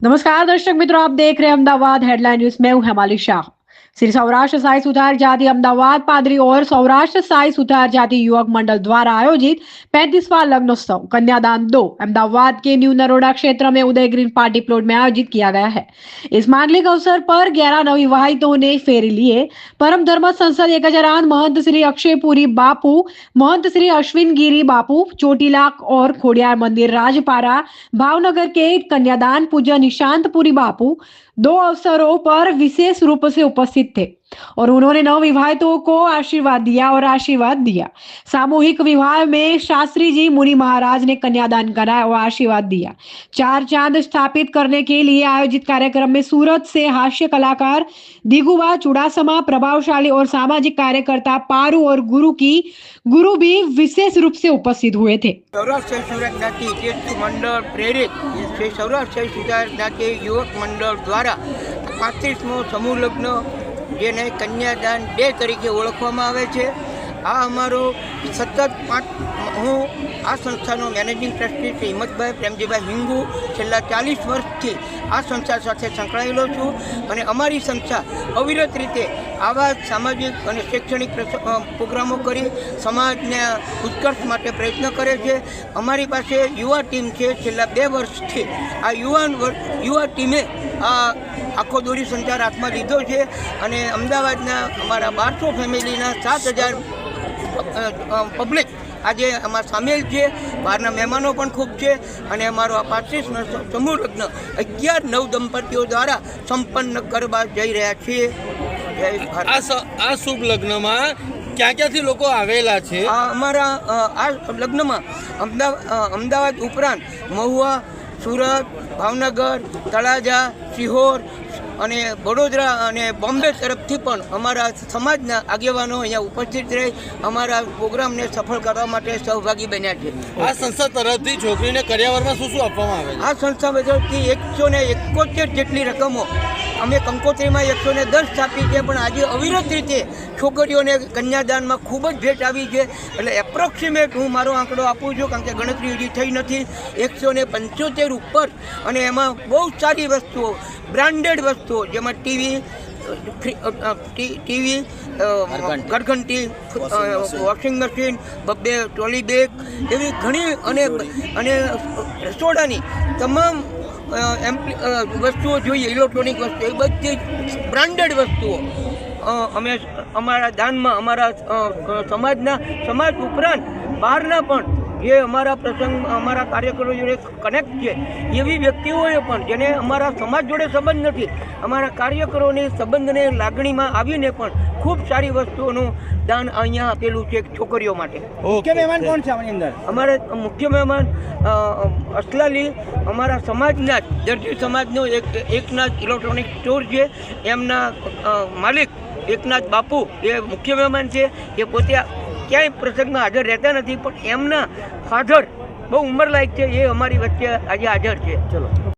नमस्कार दर्शक मित्रों, आप देख रहे हैं अहमदाबाद हेडलाइन न्यूज में। हूं हेमाली शाह। श्री सौराष्ट्र साई सुधार जाति अहमदाबाद पादरी और सौराष्ट्र साई सुधार जाति युवक मंडल द्वारा आयोजित 35वां लग्नोत्सव कन्यादान 2 अहमदाबाद के न्यू नरोडा क्षेत्र में उदय ग्रीन पार्टी प्लॉट में आयोजित किया गया है। इस मांगलिक अवसर पर 11 नवविवाहितों ने फेरे लिए। परम धर्म संसद 1008 महंत श्री अक्षयपुरी बापू, महंत श्री अश्विन गिरी बापू, चोटीला और खोडियार मंदिर राजपारा भावनगर के कन्यादान पूज्य निशांतपुरी बापू 2 अवसरों पर विशेष रूप से उपस्थित थे और उन्होंने नवविवाहितों को आशीर्वाद दिया। सामूहिक विवाह में शास्त्री जी मुनि महाराज ने कन्यादान कराया और आशीर्वाद दिया। 4 चांद स्थापित करने के लिए आयोजित कार्यक्रम में सूरत से हास्य कलाकार दिगुबा चुड़ासमा, प्रभावशाली और सामाजिक कार्यकर्ता पारू और गुरु भी विशेष रूप से उपस्थित हुए थे। सौराष्ट्र सुधार जाति मंडल प्रेरित श्री सौराष्ट्र सुधार जाति युवक मंडल द्वारा 35मो समूह लग्न જેને કન્યાદાન 2 તરીકે ઓળખવામાં આવે છે। આ અમારો સતત હું આ સંસ્થાનો મેનેજિંગ ટ્રસ્ટી શ્રી હિંમતભાઈ પ્રેમજીભાઈ હિંગુ છેલ્લા 40 વર્ષથી આ સંસ્થા સાથે સંકળાયેલો છું અને અમારી સંસ્થા અવિરત રીતે આવા સામાજિક અને શૈક્ષણિક પ્રોગ્રામો કરી સમાજને ઉત્કર્ષ માટે પ્રયત્ન કરે છે। અમારી પાસે યુવા ટીમ છે। છેલ્લા 2 વર્ષથી આ યુવા ટીમે આ આખો દોરી સંચાર હાથમાં લીધો છે અને અમદાવાદના અમારા 1200 ફેમિલીના 7000 પબ્લિક આજે આમાં સામેલ છે। બહારના મહેમાનો પણ ખૂબ છે અને અમારો આ 35નો સમૂહ લગ્ન 11 નવ દંપતીઓ દ્વારા સંપન્ન કરવા જઈ રહ્યા છીએ। જય ભારત। આ શુભ લગ્નમાં ક્યાંથી લોકો આવેલા છે? અમારા આ લગ્નમાં અમદાવાદ ઉપરાંત મહુવા, સુરત, ભાવનગર, તળાજા, સિહોર અને વડોદરા અને બોમ્બે તરફથી પણ અમારા સમાજના આગેવાનો અહીંયા ઉપસ્થિત રહી અમારા પ્રોગ્રામને સફળ કરવા માટે સહભાગી બન્યા છે। આ સંસ્થા તરફથી છોકરીને કરિયાવરમાં શું આપવામાં આવે છે? આ સંસ્થા તરફથી 171 જેટલી રકમો અમે કંકોત્રીમાં 110 સ્થાપી છે, પણ આજે અવિરત રીતે છોકરીઓને કન્યાદાનમાં ખૂબ જ ભેટ આવી છે। એટલે એપ્રોક્સિમેટ હું મારો આંકડો આપું છું, કારણ કે ગણતરી હજી થઈ નથી, 175 ઉપર। અને એમાં બહુ સારી વસ્તુઓ, બ્રાન્ડેડ વસ્તુઓ, જેમાં ટીવી, ઘરઘંટી, વોશિંગ મશીન, 2 ટ્રોલી બેગ એવી ઘણી અને રસોડાની તમામ વસ્તુઓ જોઈએ, ઇલેક્ટ્રોનિક વસ્તુઓ, એ બધી બ્રાન્ડેડ વસ્તુઓ અમે અમારા દાનમાં અમારા સમાજ ઉપરાંત બહારના પણ જે અમારા પ્રસંગ અમારા કાર્યકરો જોડે કનેક્ટ છે એવી વ્યક્તિઓએ પણ જેને અમારા સમાજ જોડે સંબંધ નથી, અમારા કાર્યકરોની સંબંધને લાગણીમાં આવીને પણ ખૂબ સારી વસ્તુઓનું દાન અહીંયા આપેલું છે છોકરીઓ માટે। મુખ્ય મહેમાન કોણ છે આની અંદર? અમારે મુખ્ય મહેમાન અસલાલી અમારા સમાજના જ દરજી સમાજનો એકનાથ ઇલેક્ટ્રોનિક સ્ટોર છે, એમના માલિક એકનાથ બાપુ એ મુખ્ય મહેમાન છે। એ પોતે ક્યાંય પ્રસંગમાં હાજર રહેતા નથી, પણ એમના ફાધર બહુ ઉંમરલાયક છે, એ અમારી વચ્ચે આજે હાજર છે। ચલો।